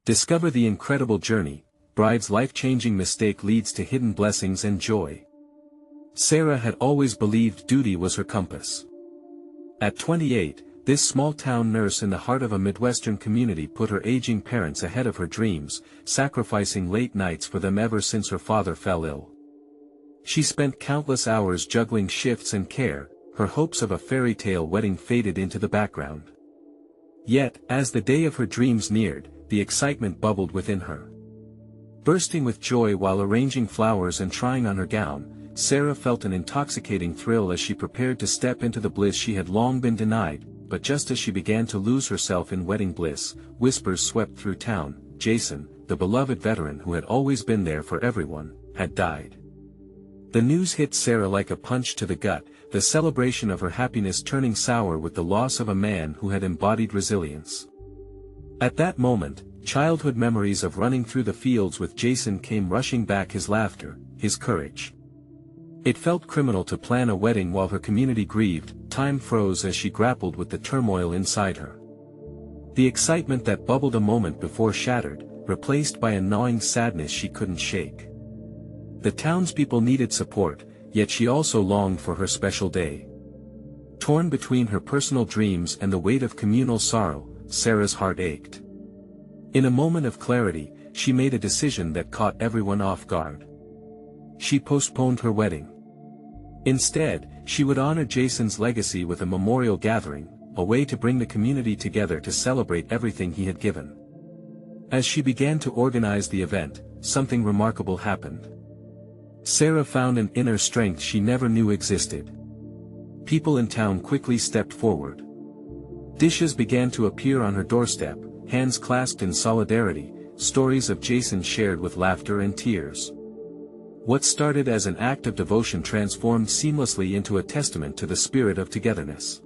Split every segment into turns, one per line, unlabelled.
Discover the incredible journey. Bride's life-changing mistake leads to hidden blessings and joy. Sarah had always believed duty was her compass. At 28, this small-town nurse in the heart of a Midwestern community put her aging parents ahead of her dreams, sacrificing late nights for them ever since her father fell ill. She spent countless hours juggling shifts and care, her hopes of a fairy tale wedding faded into the background. Yet, as the day of her dreams neared, the excitement bubbled within her. Bursting with joy while arranging flowers and trying on her gown, Sarah felt an intoxicating thrill as she prepared to step into the bliss she had long been denied, but just as she began to lose herself in wedding bliss, whispers swept through town. Jason, the beloved veteran who had always been there for everyone, had died. The news hit Sarah like a punch to the gut, the celebration of her happiness turning sour with the loss of a man who had embodied resilience. At that moment, childhood memories of running through the fields with Jason came rushing back, his laughter, his courage. It felt criminal to plan a wedding while her community grieved. Time froze as she grappled with the turmoil inside her. The excitement that bubbled a moment before shattered, replaced by a gnawing sadness she couldn't shake. The townspeople needed support, yet she also longed for her special day. Torn between her personal dreams and the weight of communal sorrow, Sarah's heart ached. In a moment of clarity, she made a decision that caught everyone off guard. She postponed her wedding. Instead, she would honor Jason's legacy with a memorial gathering, a way to bring the community together to celebrate everything he had given. As she began to organize the event, something remarkable happened. Sarah found an inner strength she never knew existed. People in town quickly stepped forward. Dishes began to appear on her doorstep, hands clasped in solidarity, stories of Jason shared with laughter and tears. What started as an act of devotion transformed seamlessly into a testament to the spirit of togetherness.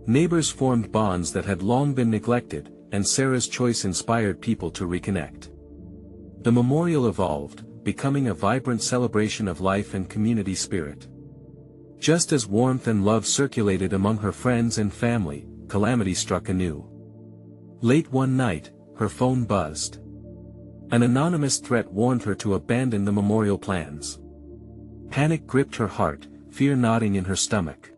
Neighbors formed bonds that had long been neglected, and Sarah's choice inspired people to reconnect. The memorial evolved, becoming a vibrant celebration of life and community spirit. Just as warmth and love circulated among her friends and family, calamity struck anew. Late one night, her phone buzzed. An anonymous threat warned her to abandon the memorial plans. Panic gripped her heart, fear knotting in her stomach.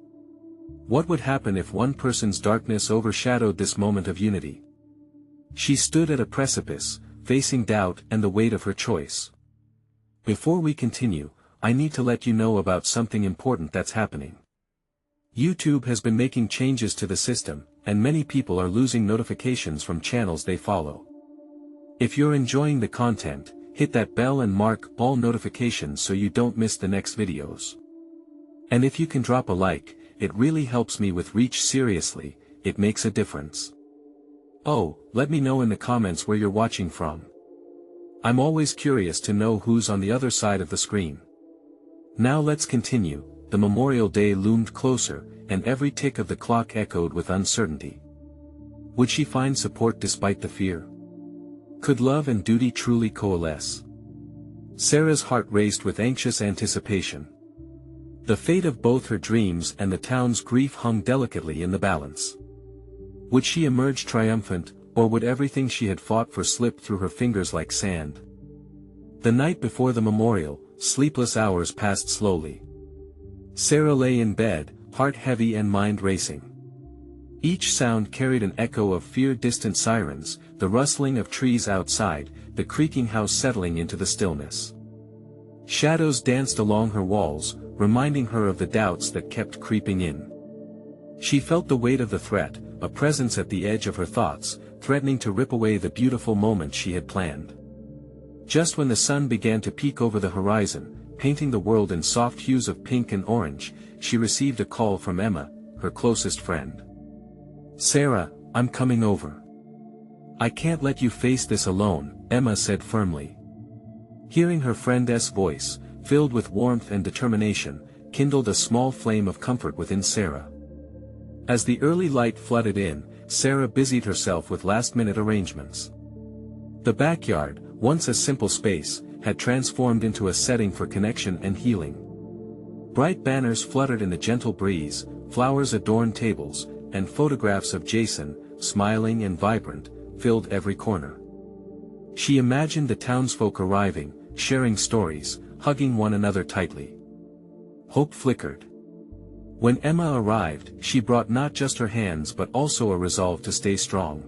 What would happen if one person's darkness overshadowed this moment of unity? She stood at a precipice, facing doubt and the weight of her choice. Before we continue, I need to let you know about something important that's happening. YouTube has been making changes to the system, and many people are losing notifications from channels they follow. If you're enjoying the content, hit that bell and mark all notifications so you don't miss the next videos. And if you can drop a like, it really helps me with reach. Seriously, it makes a difference. Oh, let me know in the comments where you're watching from. I'm always curious to know who's on the other side of the screen. Now let's continue. The Memorial Day loomed closer, and every tick of the clock echoed with uncertainty. Would she find support despite the fear? Could love and duty truly coalesce? Sarah's heart raced with anxious anticipation. The fate of both her dreams and the town's grief hung delicately in the balance. Would she emerge triumphant, or would everything she had fought for slip through her fingers like sand? The night before the memorial, sleepless hours passed slowly. Sarah lay in bed, heart heavy and mind racing. Each sound carried an echo of fear-distant sirens, the rustling of trees outside, the creaking house settling into the stillness. Shadows danced along her walls, reminding her of the doubts that kept creeping in. She felt the weight of the threat, a presence at the edge of her thoughts, threatening to rip away the beautiful moment she had planned. Just when the sun began to peek over the horizon, painting the world in soft hues of pink and orange, she received a call from Emma, her closest friend. "Sarah, I'm coming over. I can't let you face this alone," Emma said firmly. Hearing her friend's voice, filled with warmth and determination, kindled a small flame of comfort within Sarah. As the early light flooded in, Sarah busied herself with last-minute arrangements. The backyard, once a simple space, had transformed into a setting for connection and healing. Bright banners fluttered in the gentle breeze, flowers adorned tables, and photographs of Jason, smiling and vibrant, filled every corner. She imagined the townsfolk arriving, sharing stories, hugging one another tightly. Hope flickered. When Emma arrived, she brought not just her hands but also a resolve to stay strong.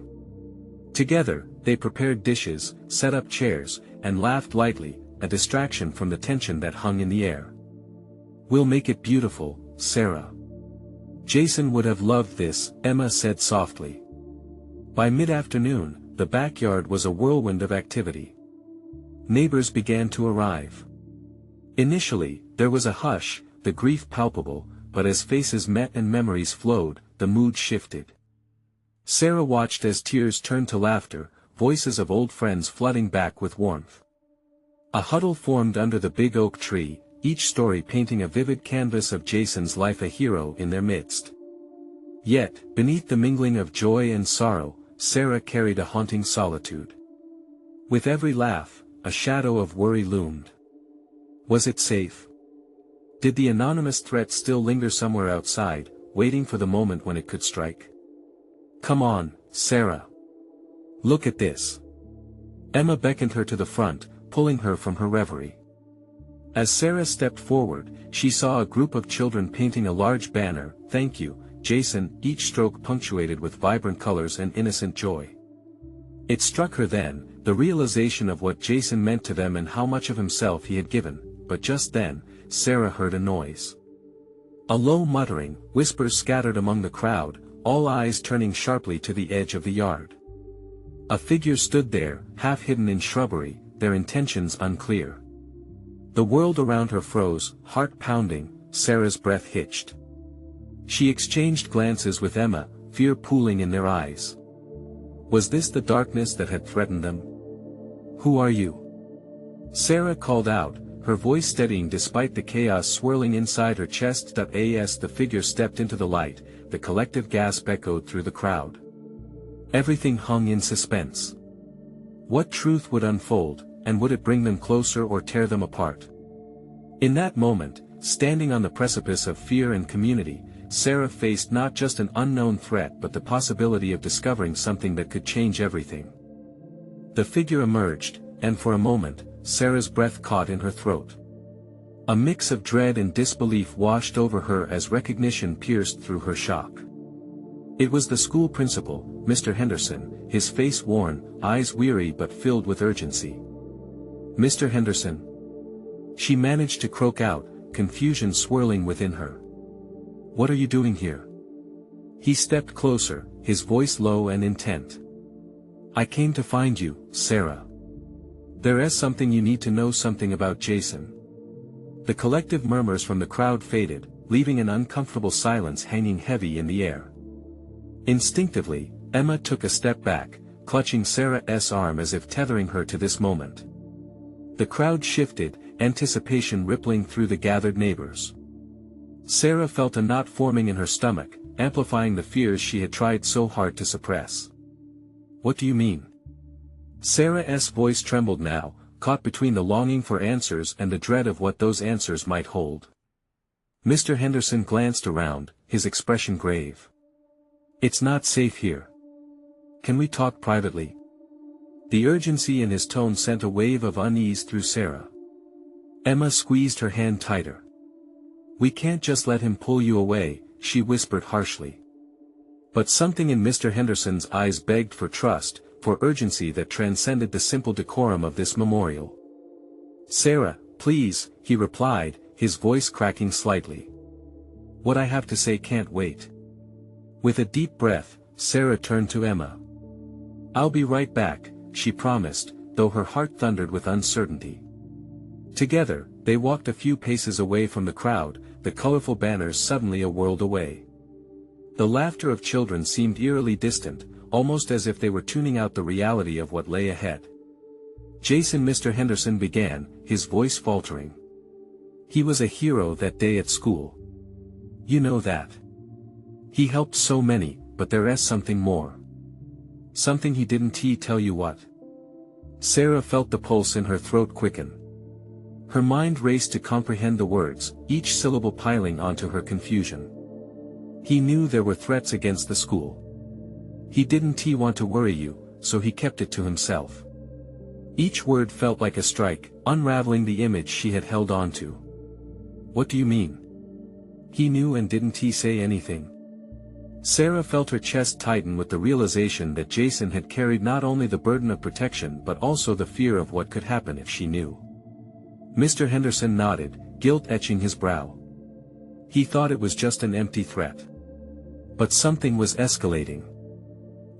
Together, they prepared dishes, set up chairs, and laughed lightly, a distraction from the tension that hung in the air. "We'll make it beautiful, Sarah." "Jason would have loved this," Emma said softly. By mid-afternoon, the backyard was a whirlwind of activity. Neighbors began to arrive. Initially, there was a hush, the grief palpable, but as faces met and memories flowed, the mood shifted. Sarah watched as tears turned to laughter, voices of old friends flooding back with warmth. A huddle formed under the big oak tree, each story painting a vivid canvas of Jason's life, a hero in their midst. Yet, beneath the mingling of joy and sorrow, Sarah carried a haunting solitude. With every laugh, a shadow of worry loomed. Was it safe? Did the anonymous threat still linger somewhere outside, waiting for the moment when it could strike? "Come on, Sarah. Look at this." Emma beckoned her to the front, pulling her from her reverie. As Sarah stepped forward, she saw a group of children painting a large banner, "Thank you, Jason," each stroke punctuated with vibrant colors and innocent joy. It struck her then, the realization of what Jason meant to them and how much of himself he had given, but just then, Sarah heard a noise. A low muttering, whispers scattered among the crowd, all eyes turning sharply to the edge of the yard. A figure stood there, half hidden in shrubbery, their intentions unclear. The world around her froze, heart pounding, Sarah's breath hitched. She exchanged glances with Emma, fear pooling in their eyes. Was this the darkness that had threatened them? "Who are you?" Sarah called out, her voice steadying despite the chaos swirling inside her chest. As the figure stepped into the light, the collective gasp echoed through the crowd. Everything hung in suspense. What truth would unfold, and would it bring them closer or tear them apart? In that moment, standing on the precipice of fear and community, Sarah faced not just an unknown threat but the possibility of discovering something that could change everything. The figure emerged, and for a moment, Sarah's breath caught in her throat. A mix of dread and disbelief washed over her as recognition pierced through her shock. It was the school principal, Mr. Henderson, his face worn, eyes weary but filled with urgency. "Mr. Henderson?" She managed to croak out, confusion swirling within her. "What are you doing here?" He stepped closer, his voice low and intent. "I came to find you, Sarah. There is something you need to know, something about Jason." The collective murmurs from the crowd faded, leaving an uncomfortable silence hanging heavy in the air. Instinctively, Emma took a step back, clutching Sarah's arm as if tethering her to this moment. The crowd shifted, anticipation rippling through the gathered neighbors. Sarah felt a knot forming in her stomach, amplifying the fears she had tried so hard to suppress. "What do you mean?" Sarah's voice trembled now, caught between the longing for answers and the dread of what those answers might hold. Mr. Henderson glanced around, his expression grave. "It's not safe here. Can we talk privately?" The urgency in his tone sent a wave of unease through Sarah. Emma squeezed her hand tighter. "We can't just let him pull you away," she whispered harshly. But something in Mr. Henderson's eyes begged for trust, for urgency that transcended the simple decorum of this memorial. "Sarah, please," he replied, his voice cracking slightly. "What I have to say can't wait." With a deep breath, Sarah turned to Emma. "I'll be right back," she promised, though her heart thundered with uncertainty. Together, they walked a few paces away from the crowd, the colorful banners suddenly a world away. The laughter of children seemed eerily distant, almost as if they were tuning out the reality of what lay ahead. "Jason," Mr. Henderson began, his voice faltering. "He was a hero that day at school. You know that. He helped so many, but there is something more. Something he didn't tell you what." Sarah felt the pulse in her throat quicken. Her mind raced to comprehend the words, each syllable piling onto her confusion. He knew there were threats against the school. He didn't want to worry you, so he kept it to himself. Each word felt like a strike, unraveling the image she had held onto. What do you mean? He knew, and didn't he say anything? Sarah felt her chest tighten with the realization that Jason had carried not only the burden of protection but also the fear of what could happen if she knew. Mr. Henderson nodded, guilt etching his brow. He thought it was just an empty threat. But something was escalating.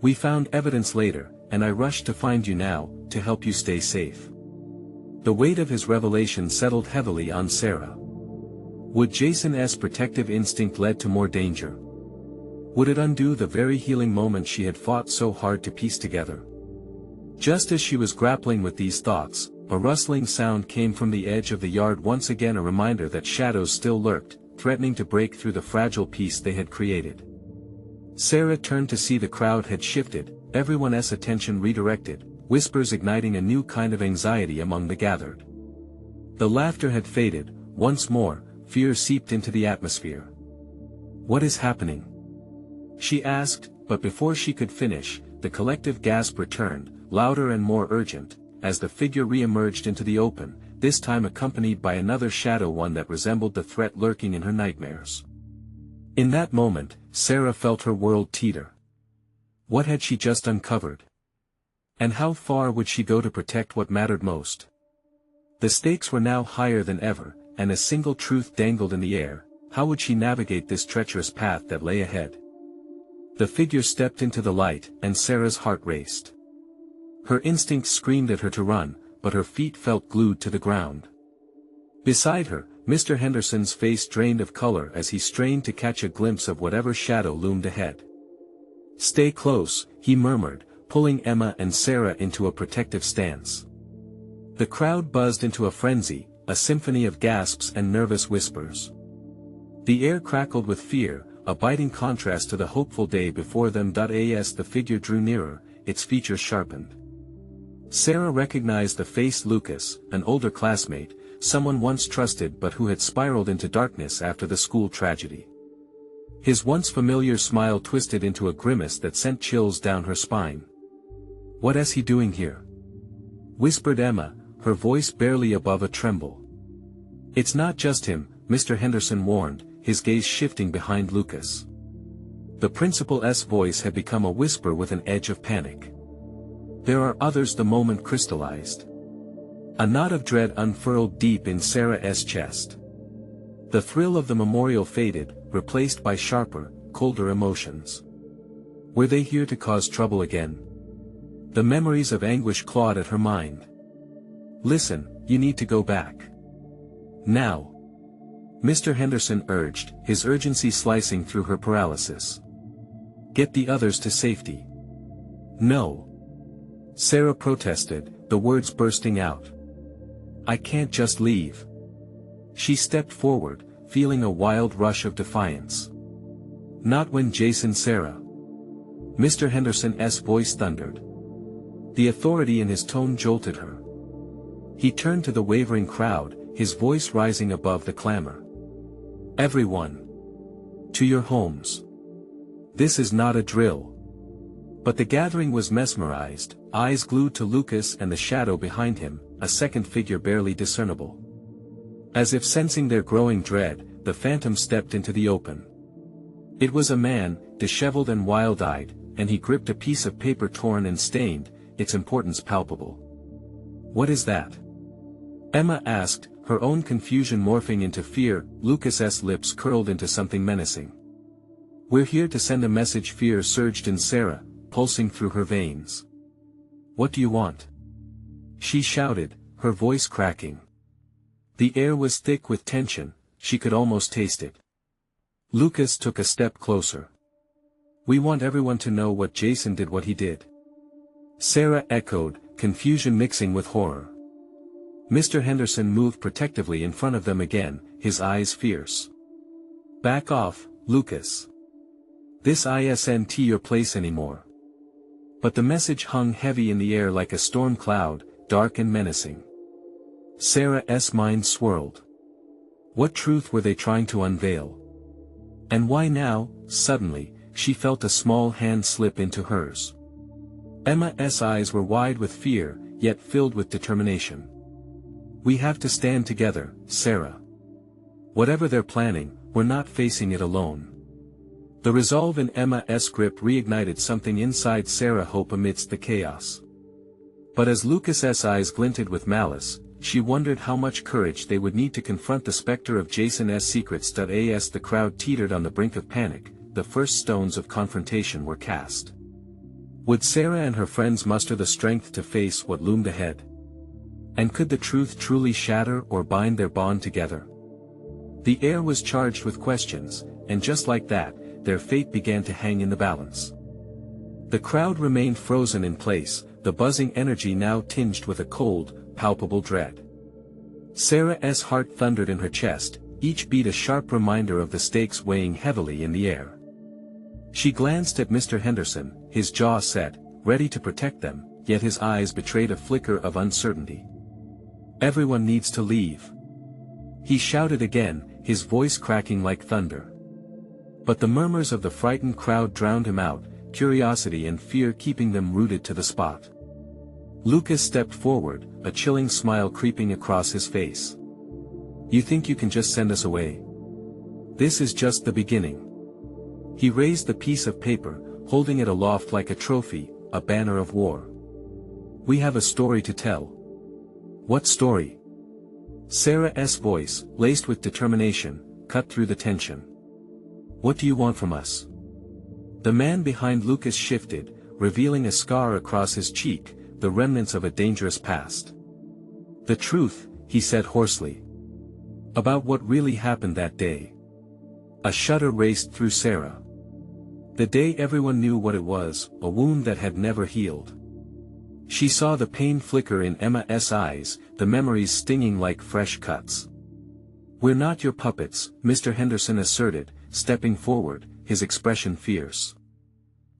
We found evidence later, and I rushed to find you now, to help you stay safe. The weight of his revelation settled heavily on Sarah. Would Jason's protective instinct lead to more danger? Would it undo the very healing moment she had fought so hard to piece together? Just as she was grappling with these thoughts, a rustling sound came from the edge of the yard, once again a reminder that shadows still lurked, threatening to break through the fragile peace they had created. Sarah turned to see the crowd had shifted, everyone's attention redirected, whispers igniting a new kind of anxiety among the gathered. The laughter had faded, once more, fear seeped into the atmosphere. What is happening? She asked, but before she could finish, the collective gasp returned, louder and more urgent, as the figure re-emerged into the open, this time accompanied by another shadow, one that resembled the threat lurking in her nightmares. In that moment, Sarah felt her world teeter. What had she just uncovered? And how far would she go to protect what mattered most? The stakes were now higher than ever, and a single truth dangled in the air: how would she navigate this treacherous path that lay ahead? The figure stepped into the light, and Sarah's heart raced. Her instincts screamed at her to run, but her feet felt glued to the ground. Beside her, Mr. Henderson's face drained of color as he strained to catch a glimpse of whatever shadow loomed ahead. "Stay close," he murmured, pulling Emma and Sarah into a protective stance. The crowd buzzed into a frenzy, a symphony of gasps and nervous whispers. The air crackled with fear, a biting contrast to the hopeful day before them. As the figure drew nearer, its features sharpened. Sarah recognized the face: Lucas, an older classmate, someone once trusted but who had spiraled into darkness after the school tragedy. His once familiar smile twisted into a grimace that sent chills down her spine. "What is he doing here?" whispered Emma, her voice barely above a tremble. "It's not just him," Mr. Henderson warned, his gaze shifting behind Lucas. The principal's voice had become a whisper with an edge of panic. "There are others." The moment crystallized. A knot of dread unfurled deep in Sarah's chest. The thrill of the memorial faded, replaced by sharper, colder emotions. Were they here to cause trouble again? The memories of anguish clawed at her mind. "Listen, you need to go back. Now," Mr. Henderson urged, his urgency slicing through her paralysis. "Get the others to safety." "No," Sarah protested, the words bursting out. "I can't just leave." She stepped forward, feeling a wild rush of defiance. "Not when Jason." "Sarah." Mr. Henderson's voice thundered. The authority in his tone jolted her. He turned to the wavering crowd, his voice rising above the clamor. "Everyone! To your homes. This is not a drill." But the gathering was mesmerized, eyes glued to Lucas and the shadow behind him, a second figure barely discernible. As if sensing their growing dread, the phantom stepped into the open. It was a man, disheveled and wild-eyed, and he gripped a piece of paper torn and stained, its importance palpable. "What is that?" Emma asked, her own confusion morphing into fear. Lucas's lips curled into something menacing. "We're here to send a message." Fear surged in Sarah, pulsing through her veins. "What do you want?" she shouted, her voice cracking. The air was thick with tension, she could almost taste it. Lucas took a step closer. "We want everyone to know what Jason did, what he did." Sarah echoed, confusion mixing with horror. Mr. Henderson moved protectively in front of them again, his eyes fierce. "Back off, Lucas. This isn't your place anymore." But the message hung heavy in the air like a storm cloud, dark and menacing. Sarah's mind swirled. What truth were they trying to unveil? And why now? Suddenly, she felt a small hand slip into hers. Emma's eyes were wide with fear, yet filled with determination. "We have to stand together, Sarah. Whatever they're planning, we're not facing it alone." The resolve in Emma's grip reignited something inside Sarah Hope amidst the chaos. But as Lucas's eyes glinted with malice, she wondered how much courage they would need to confront the specter of Jason's secrets. As the crowd teetered on the brink of panic, the first stones of confrontation were cast. Would Sarah and her friends muster the strength to face what loomed ahead? And could the truth truly shatter or bind their bond together? The air was charged with questions, and just like that, their fate began to hang in the balance. The crowd remained frozen in place, the buzzing energy now tinged with a cold, palpable dread. Sarah's heart thundered in her chest, each beat a sharp reminder of the stakes weighing heavily in the air. She glanced at Mr. Henderson, his jaw set, ready to protect them, yet his eyes betrayed a flicker of uncertainty. "Everyone needs to leave," he shouted again, his voice cracking like thunder. But the murmurs of the frightened crowd drowned him out, curiosity and fear keeping them rooted to the spot. Lucas stepped forward, a chilling smile creeping across his face. "You think you can just send us away? This is just the beginning." He raised the piece of paper, holding it aloft like a trophy, a banner of war. "We have a story to tell." "What story?" Sarah's voice, laced with determination, cut through the tension. "What do you want from us?" The man behind Lucas shifted, revealing a scar across his cheek, the remnants of a dangerous past. "The truth," he said hoarsely. "About what really happened that day." A shudder raced through Sarah. The day everyone knew what it was, a wound that had never healed. She saw the pain flicker in Emma's eyes, the memories stinging like fresh cuts. "We're not your puppets," Mr. Henderson asserted, stepping forward, his expression fierce.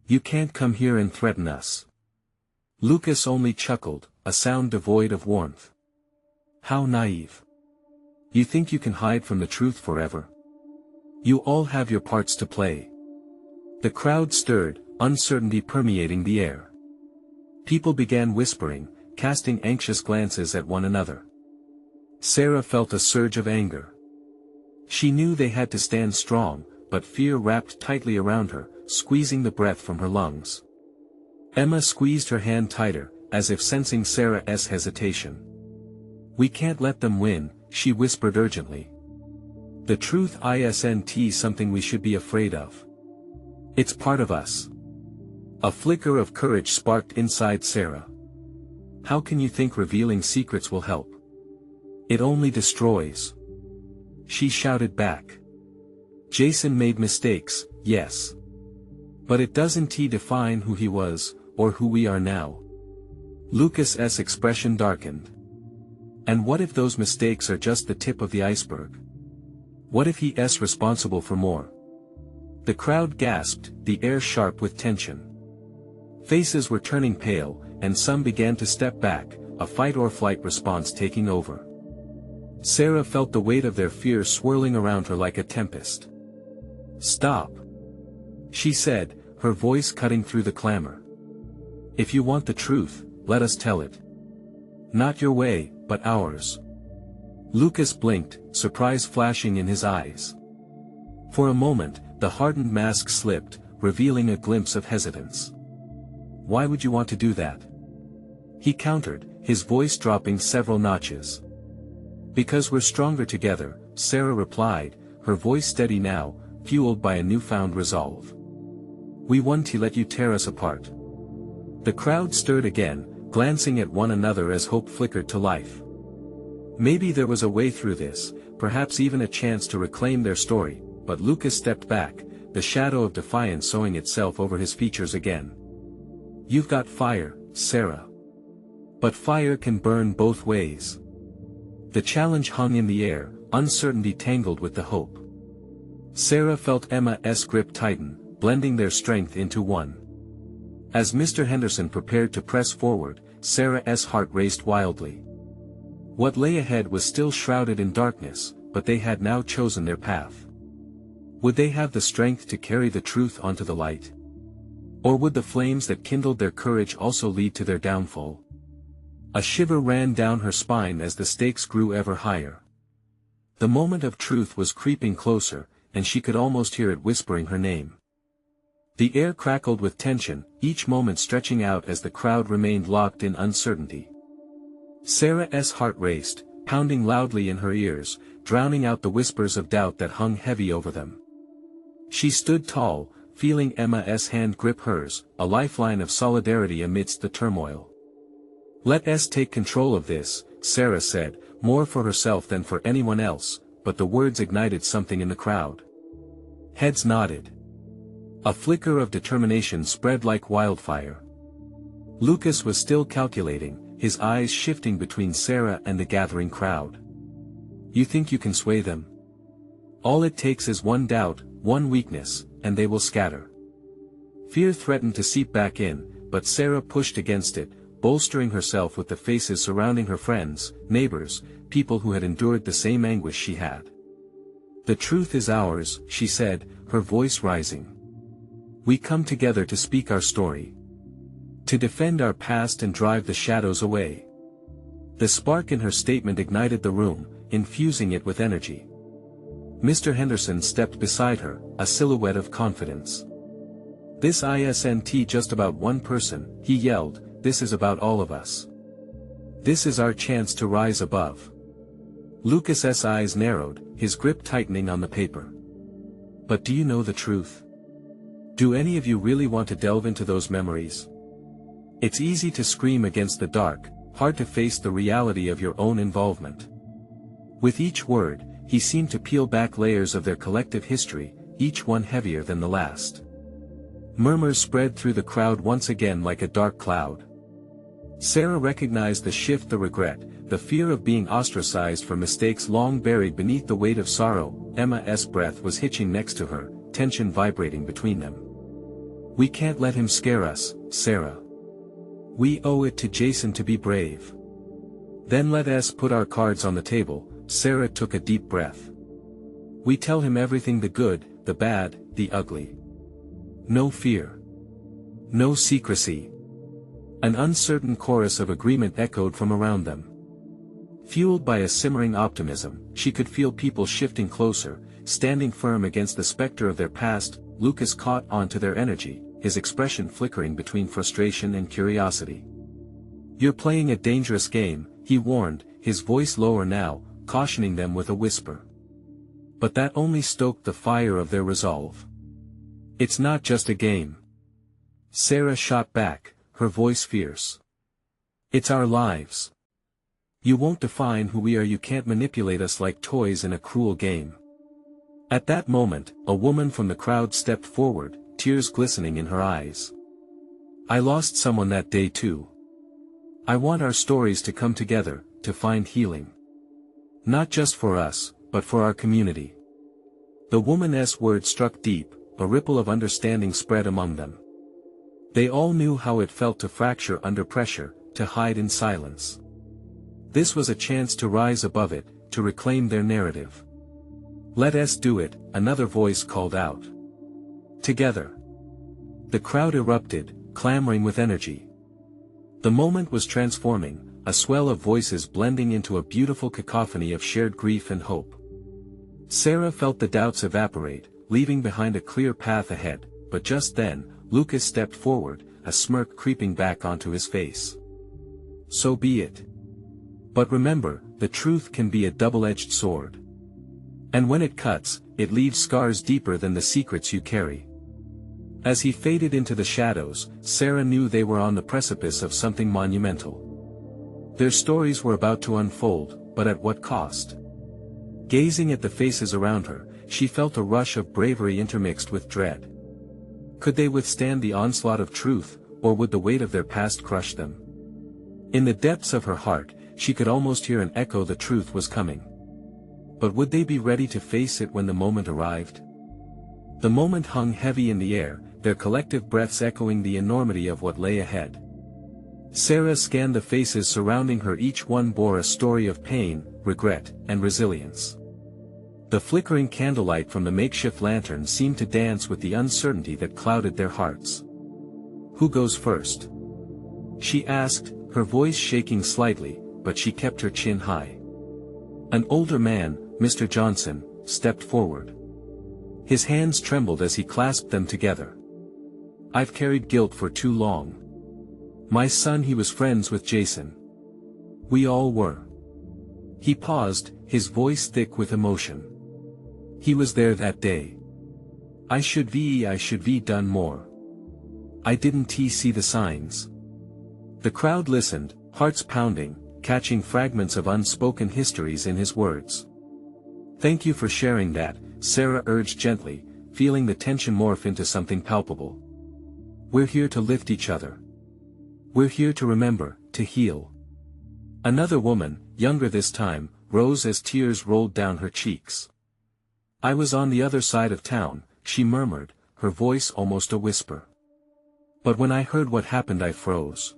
"You can't come here and threaten us." Lucas only chuckled, a sound devoid of warmth. "How naive. You think you can hide from the truth forever? You all have your parts to play." The crowd stirred, uncertainty permeating the air. People began whispering, casting anxious glances at one another. Sarah felt a surge of anger. She knew they had to stand strong, but fear wrapped tightly around her, squeezing the breath from her lungs. Emma squeezed her hand tighter, as if sensing Sarah's hesitation. "We can't let them win," she whispered urgently. "The truth isn't something we should be afraid of. It's part of us." A flicker of courage sparked inside Sarah. "How can you think revealing secrets will help? It only destroys," she shouted back. "Jason made mistakes, yes. But it doesn't define who he was, or who we are now." Lucas's expression darkened. "And what if those mistakes are just the tip of the iceberg? What if he's responsible for more?" The crowd gasped, the air sharp with tension. Faces were turning pale, and some began to step back, a fight-or-flight response taking over. Sarah felt the weight of their fear swirling around her like a tempest. "Stop," she said, her voice cutting through the clamor. "If you want the truth, let us tell it. Not your way, but ours." Lucas blinked, surprise flashing in his eyes. For a moment, the hardened mask slipped, revealing a glimpse of hesitance. "Why would you want to do that?" he countered, his voice dropping several notches. "Because we're stronger together," Sarah replied, her voice steady now, fueled by a newfound resolve. "We want to let you tear us apart." The crowd stirred again, glancing at one another as hope flickered to life. Maybe there was a way through this, perhaps even a chance to reclaim their story, but Lucas stepped back, the shadow of defiance sowing itself over his features again. "You've got fire, Sarah. But fire can burn both ways." The challenge hung in the air, uncertainty tangled with the hope. Sarah felt Emma's grip tighten, blending their strength into one. As Mr. Henderson prepared to press forward, Sarah's heart raced wildly. What lay ahead was still shrouded in darkness, but they had now chosen their path. Would they have the strength to carry the truth onto the light? Or would the flames that kindled their courage also lead to their downfall? A shiver ran down her spine as the stakes grew ever higher. The moment of truth was creeping closer, and she could almost hear it whispering her name. The air crackled with tension, each moment stretching out as the crowd remained locked in uncertainty. Sarah's heart raced, pounding loudly in her ears, drowning out the whispers of doubt that hung heavy over them. She stood tall, feeling Emma's hand grip hers, a lifeline of solidarity amidst the turmoil. "Let us take control of this," Sarah said, more for herself than for anyone else, but the words ignited something in the crowd. Heads nodded. A flicker of determination spread like wildfire. Lucas was still calculating, his eyes shifting between Sarah and the gathering crowd. "You think you can sway them? All it takes is one doubt, one weakness, and they will scatter." Fear threatened to seep back in, but Sarah pushed against it, bolstering herself with the faces surrounding her friends, neighbors, people who had endured the same anguish she had. "The truth is ours," she said, her voice rising. "We come together to speak our story. To defend our past and drive the shadows away." The spark in her statement ignited the room, infusing it with energy. Mr. Henderson stepped beside her, a silhouette of confidence. "This isn't just about one person," he yelled, "this is about all of us. This is our chance to rise above." Lucas's eyes narrowed, his grip tightening on the paper. "But do you know the truth? Do any of you really want to delve into those memories? It's easy to scream against the dark, hard to face the reality of your own involvement." With each word, he seemed to peel back layers of their collective history, each one heavier than the last. Murmurs spread through the crowd once again like a dark cloud. Sarah recognized the shift, the regret, the fear of being ostracized for mistakes long buried beneath the weight of sorrow. Emma's breath was hitching next to her, tension vibrating between them. "We can't let him scare us, Sarah. We owe it to Jason to be brave." "Then let us put our cards on the table," Sarah took a deep breath. "We tell him everything, the good, the bad, the ugly. No fear. No secrecy." An uncertain chorus of agreement echoed from around them. Fueled by a simmering optimism, she could feel people shifting closer, standing firm against the specter of their past. Lucas caught on to their energy, his expression flickering between frustration and curiosity. "You're playing a dangerous game," he warned, his voice lower now, cautioning them with a whisper. But that only stoked the fire of their resolve. "It's not just a game," Sarah shot back, her voice fierce. "It's our lives. You won't define who we are, you can't manipulate us like toys in a cruel game." At that moment, a woman from the crowd stepped forward, tears glistening in her eyes. "I lost someone that day too. I want our stories to come together, to find healing. Not just for us, but for our community." The woman's words struck deep, a ripple of understanding spread among them. They all knew how it felt to fracture under pressure, to hide in silence. This was a chance to rise above it, to reclaim their narrative. "Let us do it," another voice called out. "Together." The crowd erupted, clamoring with energy. The moment was transforming, a swell of voices blending into a beautiful cacophony of shared grief and hope. Sarah felt the doubts evaporate, leaving behind a clear path ahead, but just then, Lucas stepped forward, a smirk creeping back onto his face. "So be it. But remember, the truth can be a double-edged sword. And when it cuts, it leaves scars deeper than the secrets you carry." As he faded into the shadows, Sarah knew they were on the precipice of something monumental. Their stories were about to unfold, but at what cost? Gazing at the faces around her, she felt a rush of bravery intermixed with dread. Could they withstand the onslaught of truth, or would the weight of their past crush them? In the depths of her heart, she could almost hear an echo: the truth was coming. But would they be ready to face it when the moment arrived? The moment hung heavy in the air, their collective breaths echoing the enormity of what lay ahead. Sarah scanned the faces surrounding her. Each one bore a story of pain, regret, and resilience. The flickering candlelight from the makeshift lantern seemed to dance with the uncertainty that clouded their hearts. "Who goes first?" she asked, her voice shaking slightly, but she kept her chin high. An older man, Mr. Johnson, stepped forward. His hands trembled as he clasped them together. "I've carried guilt for too long. My son, he was friends with Jason. We all were." He paused, his voice thick with emotion. "He was there that day. I should be done more. I didn't see the signs." The crowd listened, hearts pounding, catching fragments of unspoken histories in his words. "Thank you for sharing that," Sarah urged gently, feeling the tension morph into something palpable. "We're here to lift each other. We're here to remember, to heal." Another woman, younger this time, rose as tears rolled down her cheeks. "I was on the other side of town," she murmured, her voice almost a whisper. "But when I heard what happened I froze.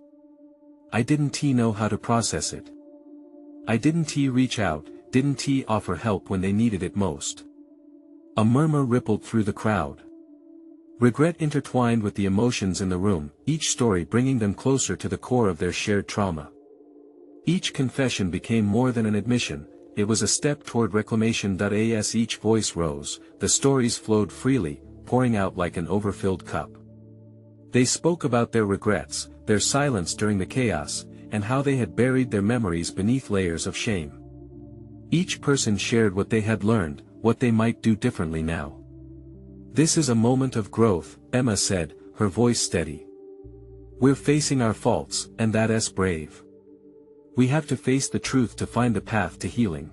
I didn't know how to process it. I didn't reach out, didn't offer help when they needed it most." A murmur rippled through the crowd. Regret intertwined with the emotions in the room, each story bringing them closer to the core of their shared trauma. Each confession became more than an admission, it was a step toward reclamation. As each voice rose, the stories flowed freely, pouring out like an overfilled cup. They spoke about their regrets, their silence during the chaos, and how they had buried their memories beneath layers of shame. Each person shared what they had learned, what they might do differently now. "This is a moment of growth," Emma said, her voice steady. "We're facing our faults, and that's brave. We have to face the truth to find the path to healing."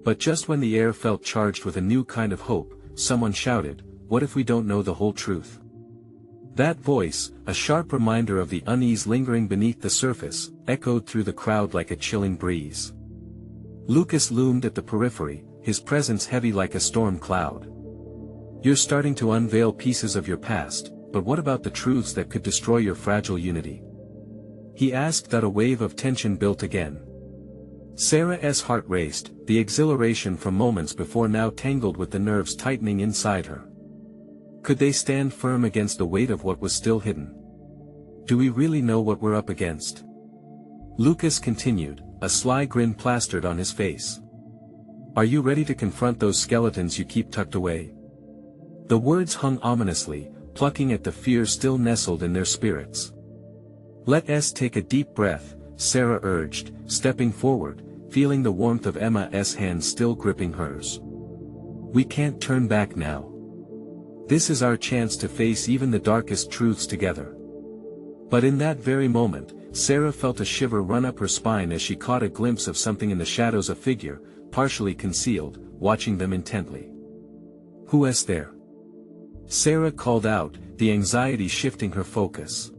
But just when the air felt charged with a new kind of hope, someone shouted, "What if we don't know the whole truth?" That voice, a sharp reminder of the unease lingering beneath the surface, echoed through the crowd like a chilling breeze. Lucas loomed at the periphery, his presence heavy like a storm cloud. "You're starting to unveil pieces of your past, but what about the truths that could destroy your fragile unity?" he asked. A wave of tension built again. Sarah's heart raced, the exhilaration from moments before now tangled with the nerves tightening inside her. Could they stand firm against the weight of what was still hidden? Do we really know what we're up against? Lucas continued, a sly grin plastered on his face. "Are you ready to confront those skeletons you keep tucked away?" The words hung ominously, plucking at the fear still nestled in their spirits. "Let's take a deep breath," Sarah urged, stepping forward, feeling the warmth of Emma's hand still gripping hers. "We can't turn back now. This is our chance to face even the darkest truths together." But in that very moment, Sarah felt a shiver run up her spine as she caught a glimpse of something in the shadows, a figure, partially concealed, watching them intently. "Who is there?" Sarah called out, the anxiety shifting her focus.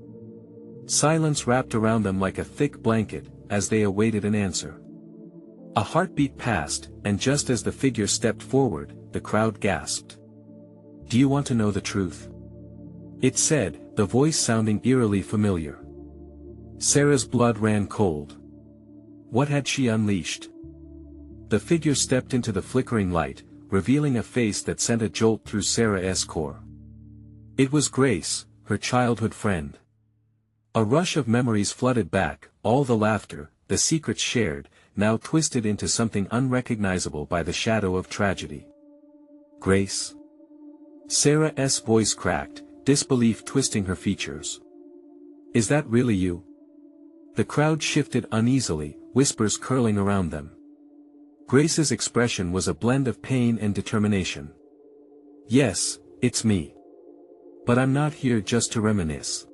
Silence wrapped around them like a thick blanket, as they awaited an answer. A heartbeat passed, and just as the figure stepped forward, the crowd gasped. "Do you want to know the truth?" it said, the voice sounding eerily familiar. Sarah's blood ran cold. What had she unleashed? The figure stepped into the flickering light, revealing a face that sent a jolt through Sarah's core. It was Grace, her childhood friend. A rush of memories flooded back, all the laughter, the secrets shared, now twisted into something unrecognizable by the shadow of tragedy. "Grace?" Sarah's voice cracked, disbelief twisting her features. "Is that really you?" The crowd shifted uneasily, whispers curling around them. Grace's expression was a blend of pain and determination. "Yes, it's me. But I'm not here just to reminisce."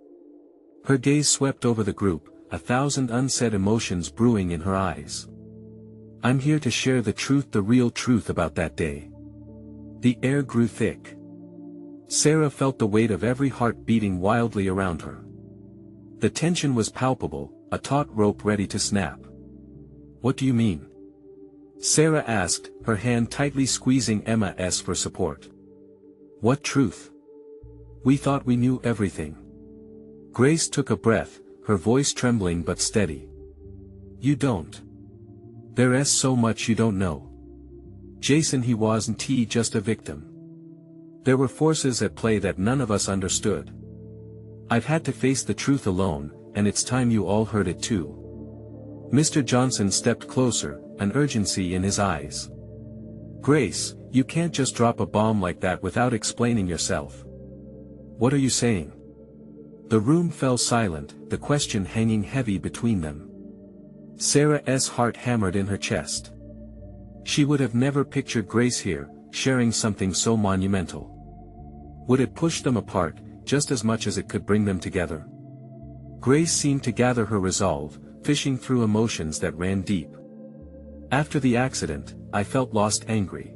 Her gaze swept over the group, a thousand unsaid emotions brewing in her eyes. "I'm here to share the truth, the real truth about that day." The air grew thick. Sarah felt the weight of every heart beating wildly around her. The tension was palpable, a taut rope ready to snap. "What do you mean?" Sarah asked, her hand tightly squeezing Emma's for support. "What truth? We thought we knew everything." Grace took a breath, her voice trembling but steady. "You don't. There's so much you don't know. Jason, he wasn't just a victim. There were forces at play that none of us understood. I've had to face the truth alone, and it's time you all heard it too. Mr. Johnson stepped closer, an urgency in his eyes. Grace, you can't just drop a bomb like that without explaining yourself. What are you saying? The room fell silent, the question hanging heavy between them. Sarah's heart hammered in her chest. She would have never pictured Grace here, sharing something so monumental. Would it push them apart, just as much as it could bring them together? Grace seemed to gather her resolve, fishing through emotions that ran deep. After the accident, I felt lost, angry.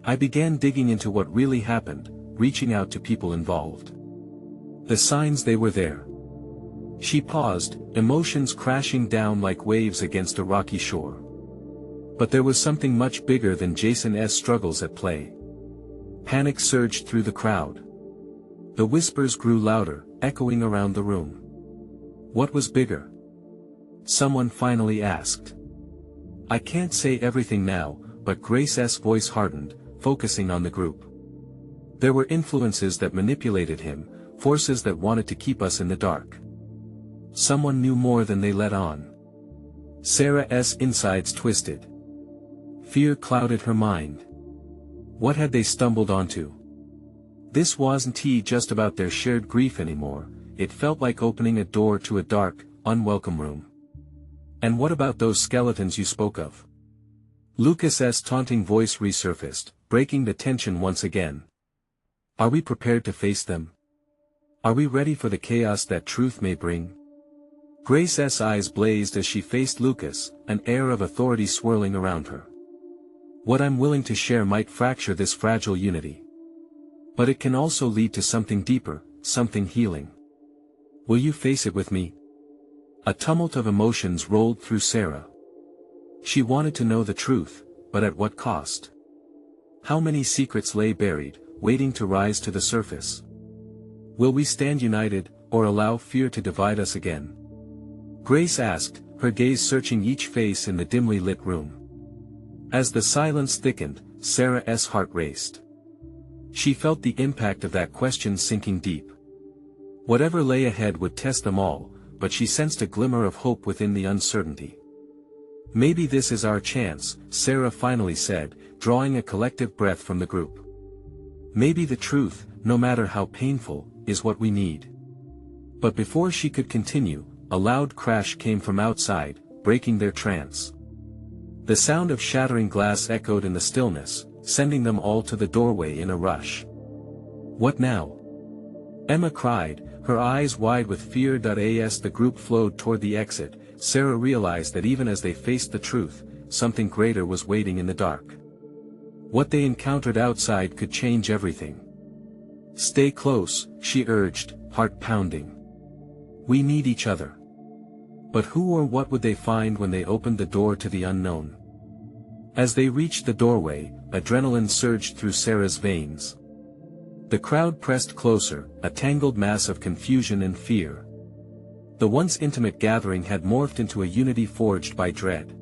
I began digging into what really happened, reaching out to people involved. The signs, they were there. She paused, emotions crashing down like waves against a rocky shore. But there was something much bigger than Jason's struggles at play. Panic surged through the crowd. The whispers grew louder, echoing around the room. What was bigger? Someone finally asked. I can't say everything now, but Grace's voice hardened, focusing on the group. There were influences that manipulated him, forces that wanted to keep us in the dark. Someone knew more than they let on. Sarah's insides twisted. Fear clouded her mind. What had they stumbled onto? This wasn't just about their shared grief anymore, it felt like opening a door to a dark, unwelcome room. And what about those skeletons you spoke of? Lucas's taunting voice resurfaced, breaking the tension once again. Are we prepared to face them? Are we ready for the chaos that truth may bring? Grace's eyes blazed as she faced Lucas, an air of authority swirling around her. What I'm willing to share might fracture this fragile unity. But it can also lead to something deeper, something healing. Will you face it with me? A tumult of emotions rolled through Sarah. She wanted to know the truth, but at what cost? How many secrets lay buried, waiting to rise to the surface? Will we stand united, or allow fear to divide us again? Grace asked, her gaze searching each face in the dimly lit room. As the silence thickened, Sarah's heart raced. She felt the impact of that question sinking deep. Whatever lay ahead would test them all, but she sensed a glimmer of hope within the uncertainty. Maybe this is our chance, Sarah finally said, drawing a collective breath from the group. Maybe the truth, no matter how painful, is what we need. But before she could continue, a loud crash came from outside, breaking their trance. The sound of shattering glass echoed in the stillness, sending them all to the doorway in a rush. What now? Emma cried, her eyes wide with fear. As the group flowed toward the exit, Sarah realized that even as they faced the truth, something greater was waiting in the dark. What they encountered outside could change everything. Stay close, she urged, heart pounding. We need each other. But who or what would they find when they opened the door to the unknown? As they reached the doorway, adrenaline surged through Sarah's veins. The crowd pressed closer, a tangled mass of confusion and fear. The once intimate gathering had morphed into a unity forged by dread.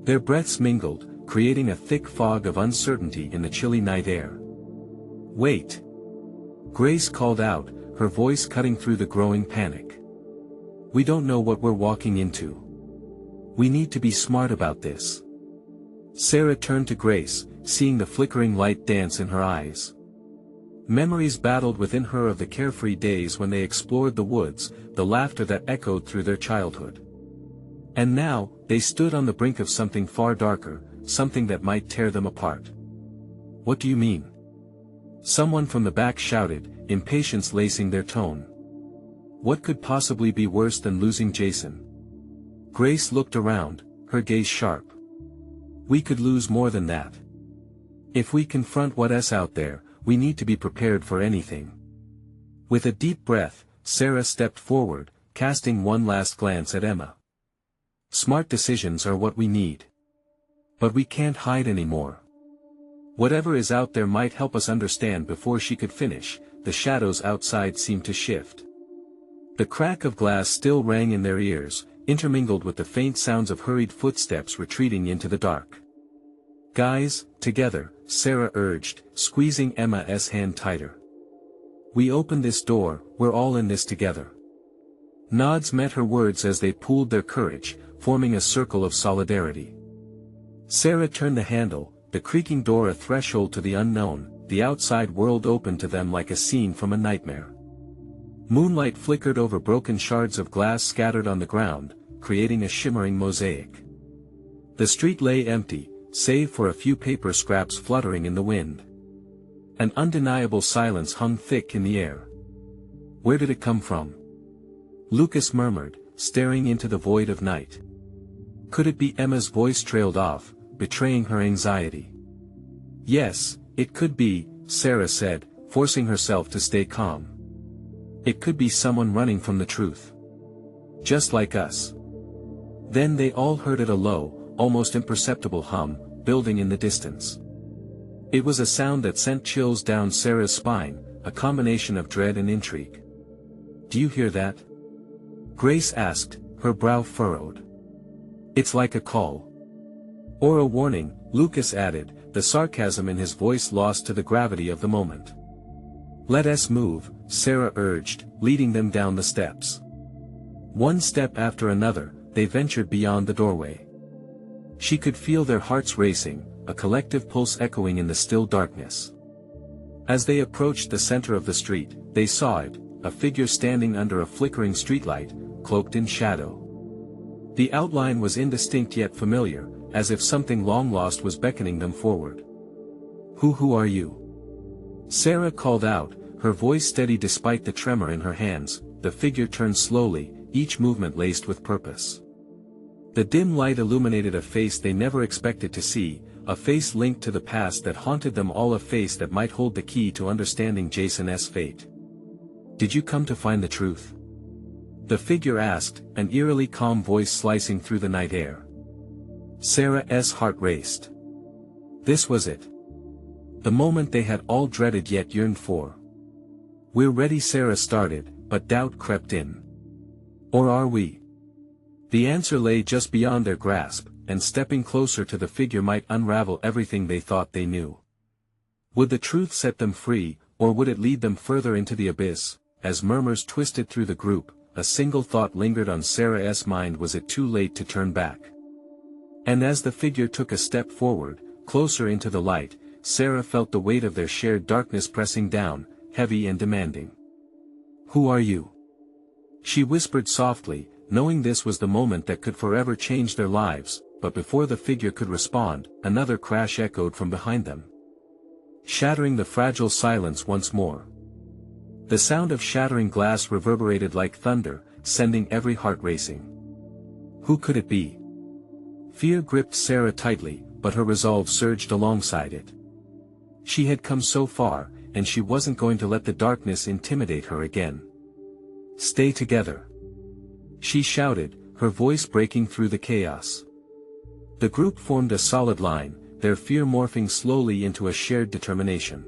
Their breaths mingled, creating a thick fog of uncertainty in the chilly night air. Wait! Grace called out, her voice cutting through the growing panic. We don't know what we're walking into. We need to be smart about this. Sarah turned to Grace, seeing the flickering light dance in her eyes. Memories battled within her of the carefree days when they explored the woods, the laughter that echoed through their childhood. And now, they stood on the brink of something far darker, something that might tear them apart. What do you mean? Someone from the back shouted, impatience lacing their tone. What could possibly be worse than losing Jason? Grace looked around, her gaze sharp. We could lose more than that. If we confront what's out there, we need to be prepared for anything. With a deep breath, Sarah stepped forward, casting one last glance at Emma. Smart decisions are what we need. But we can't hide anymore. Whatever is out there might help us understand. Before she could finish, the shadows outside seemed to shift. The crack of glass still rang in their ears, intermingled with the faint sounds of hurried footsteps retreating into the dark. Guys, together, Sarah urged, squeezing Emma's hand tighter. We open this door, we're all in this together. Nods met her words as they pooled their courage, forming a circle of solidarity. Sarah turned the handle, the creaking door a threshold to the unknown, the outside world opened to them like a scene from a nightmare. Moonlight flickered over broken shards of glass scattered on the ground, creating a shimmering mosaic. The street lay empty, save for a few paper scraps fluttering in the wind. An undeniable silence hung thick in the air. Where did it come from? Lucas murmured, staring into the void of night. Could it be? Emma's voice trailed off, betraying her anxiety. Yes, it could be, Sarah said, forcing herself to stay calm. It could be someone running from the truth. Just like us. Then they all heard it, a low, almost imperceptible hum, building in the distance. It was a sound that sent chills down Sarah's spine, a combination of dread and intrigue. Do you hear that? Grace asked, her brow furrowed. It's like a call. Or a warning, Lucas added, the sarcasm in his voice lost to the gravity of the moment. Let us move, Sarah urged, leading them down the steps. One step after another, they ventured beyond the doorway. She could feel their hearts racing, a collective pulse echoing in the still darkness. As they approached the center of the street, they saw it, a figure standing under a flickering streetlight, cloaked in shadow. The outline was indistinct yet familiar, as if something long lost was beckoning them forward. Who are you? Sarah called out, her voice steady despite the tremor in her hands. The figure turned slowly, each movement laced with purpose. The dim light illuminated a face they never expected to see, a face linked to the past that haunted them all, a face that might hold the key to understanding Jason's fate. Did you come to find the truth? The figure asked, an eerily calm voice slicing through the night air. Sarah's heart raced. This was it. The moment they had all dreaded yet yearned for. We're ready, Sarah started, but doubt crept in. Or are we? The answer lay just beyond their grasp, and stepping closer to the figure might unravel everything they thought they knew. Would the truth set them free, or would it lead them further into the abyss? As murmurs twisted through the group, a single thought lingered on Sarah's mind: was it too late to turn back? And as the figure took a step forward, closer into the light, Sarah felt the weight of their shared darkness pressing down, heavy and demanding. Who are you? She whispered softly, knowing this was the moment that could forever change their lives, but before the figure could respond, another crash echoed from behind them, shattering the fragile silence once more. The sound of shattering glass reverberated like thunder, sending every heart racing. Who could it be? Fear gripped Sarah tightly, but her resolve surged alongside it. She had come so far, and she wasn't going to let the darkness intimidate her again. Stay together, she shouted, her voice breaking through the chaos. The group formed a solid line, their fear morphing slowly into a shared determination.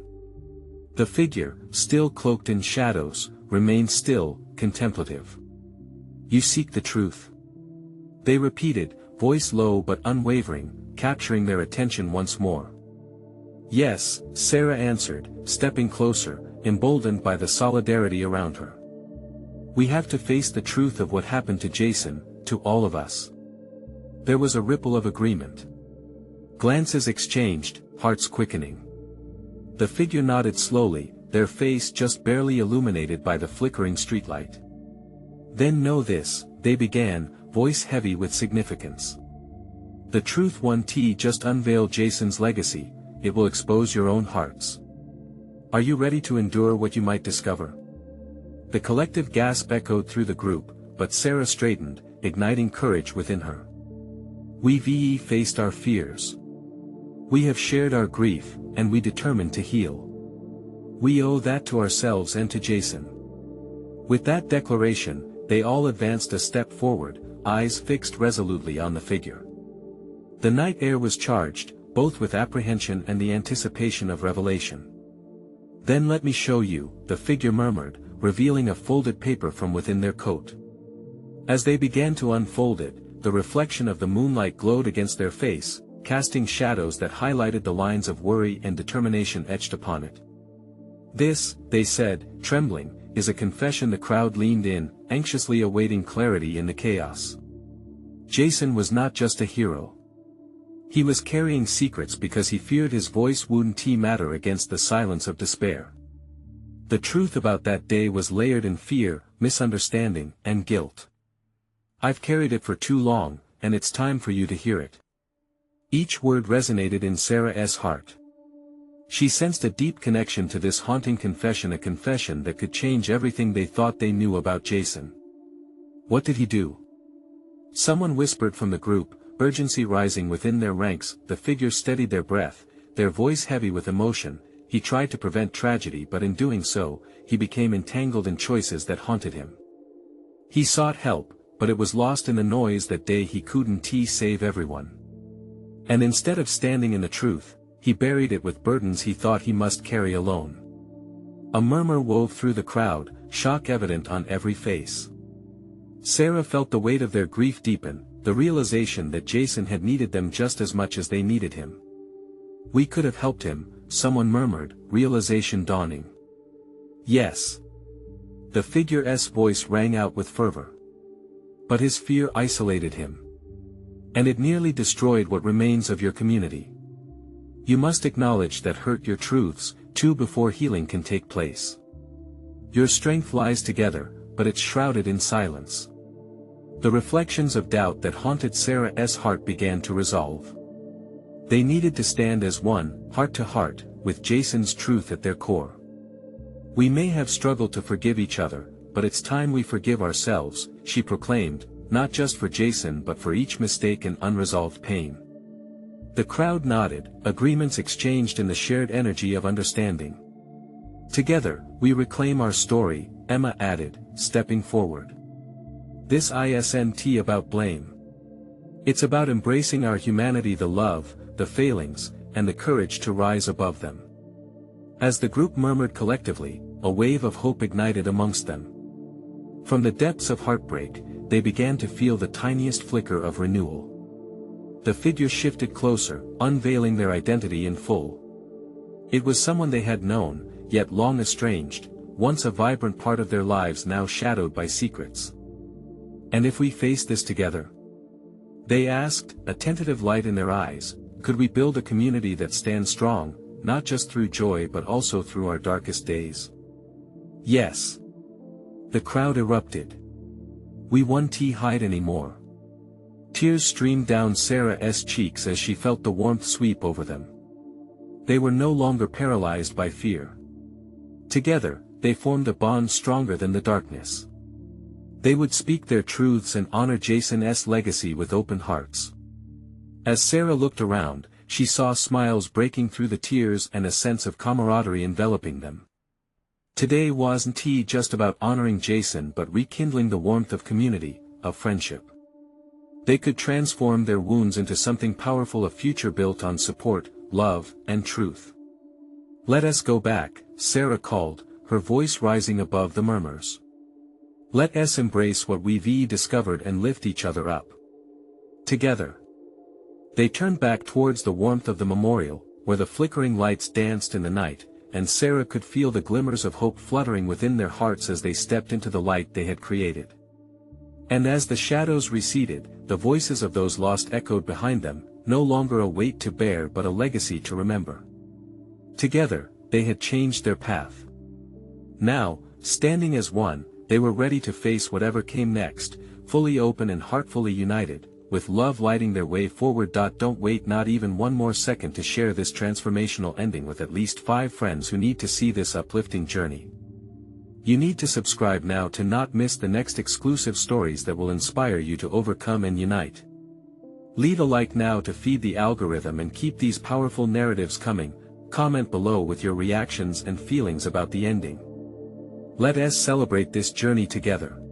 The figure, still cloaked in shadows, remained still, contemplative. You seek the truth? They repeated, voice low but unwavering, capturing their attention once more. Yes, Sarah answered, stepping closer, emboldened by the solidarity around her. We have to face the truth of what happened to Jason, to all of us. There was a ripple of agreement. Glances exchanged, hearts quickening. The figure nodded slowly, their face just barely illuminated by the flickering streetlight. Then know this, they began, voice heavy with significance. The truth won't just unveil Jason's legacy, it will expose your own hearts. Are you ready to endure what you might discover? The collective gasp echoed through the group, but Sarah straightened, igniting courage within her. We've faced our fears. We have shared our grief, and we determined to heal. We owe that to ourselves and to Jason. With that declaration, they all advanced a step forward, eyes fixed resolutely on the figure. The night air was charged, both with apprehension and the anticipation of revelation. Then let me show you, the figure murmured, revealing a folded paper from within their coat. As they began to unfold it, the reflection of the moonlight glowed against their face, casting shadows that highlighted the lines of worry and determination etched upon it. This, they said, trembling, is a confession. The crowd leaned in, anxiously awaiting clarity in the chaos. Jason was not just a hero. He was carrying secrets because he feared his voice wouldn't matter against the silence of despair. The truth about that day was layered in fear, misunderstanding, and guilt. "I've carried it for too long, and it's time for you to hear it." Each word resonated in Sarah's heart. She sensed a deep connection to this haunting confession, a confession that could change everything they thought they knew about Jason. "What did he do?" Someone whispered from the group, urgency rising within their ranks. The figures steadied their breath, their voice heavy with emotion. "He tried to prevent tragedy, but in doing so, he became entangled in choices that haunted him. He sought help, but it was lost in the noise. That day he couldn't save everyone. And instead of standing in the truth, he buried it with burdens he thought he must carry alone." A murmur wove through the crowd, shock evident on every face. Sarah felt the weight of their grief deepen, the realization that Jason had needed them just as much as they needed him. "We could have helped him," someone murmured, realization dawning. "Yes." The figure's voice rang out with fervor. "But his fear isolated him. And it nearly destroyed what remains of your community. You must acknowledge that, hurt your truths, too, before healing can take place. Your strength lies together, but it's shrouded in silence." The reflections of doubt that haunted Sarah's heart began to resolve. They needed to stand as one, heart to heart, with Jason's truth at their core. "We may have struggled to forgive each other, but it's time we forgive ourselves," she proclaimed, not just for Jason but for each mistake and unresolved pain. The crowd nodded, agreements exchanged in the shared energy of understanding. "Together, we reclaim our story," Emma added, stepping forward. "This isn't about blame. It's about embracing our humanity, the love, the failings, and the courage to rise above them." As the group murmured collectively, a wave of hope ignited amongst them. From the depths of heartbreak, they began to feel the tiniest flicker of renewal. The figure shifted closer, unveiling their identity in full. It was someone they had known, yet long estranged, once a vibrant part of their lives now shadowed by secrets. "And if we face this together?" they asked, a tentative light in their eyes. "Could we build a community that stands strong, not just through joy but also through our darkest days?" "Yes." The crowd erupted. "We won't hide anymore." Tears streamed down Sarah's cheeks as she felt the warmth sweep over them. They were no longer paralyzed by fear. Together, they formed a bond stronger than the darkness. They would speak their truths and honor Jason's legacy with open hearts. As Sarah looked around, she saw smiles breaking through the tears and a sense of camaraderie enveloping them. Today wasn't just about honoring Jason but rekindling the warmth of community, of friendship. They could transform their wounds into something powerful, a future built on support, love, and truth. "Let us go back," Sarah called, her voice rising above the murmurs. "Let us embrace what we've discovered and lift each other up. Together." They turned back towards the warmth of the memorial, where the flickering lights danced in the night, and Sarah could feel the glimmers of hope fluttering within their hearts as they stepped into the light they had created. And as the shadows receded, the voices of those lost echoed behind them, no longer a weight to bear but a legacy to remember. Together, they had changed their path. Now, standing as one, they were ready to face whatever came next, fully open and heartfully united, with love lighting their way forward. Don't wait not even one more second to share this transformational ending with at least 5 friends who need to see this uplifting journey. You need to subscribe now to not miss the next exclusive stories that will inspire you to overcome and unite. Leave a like now to feed the algorithm and keep these powerful narratives coming. Comment below with your reactions and feelings about the ending. Let us celebrate this journey together.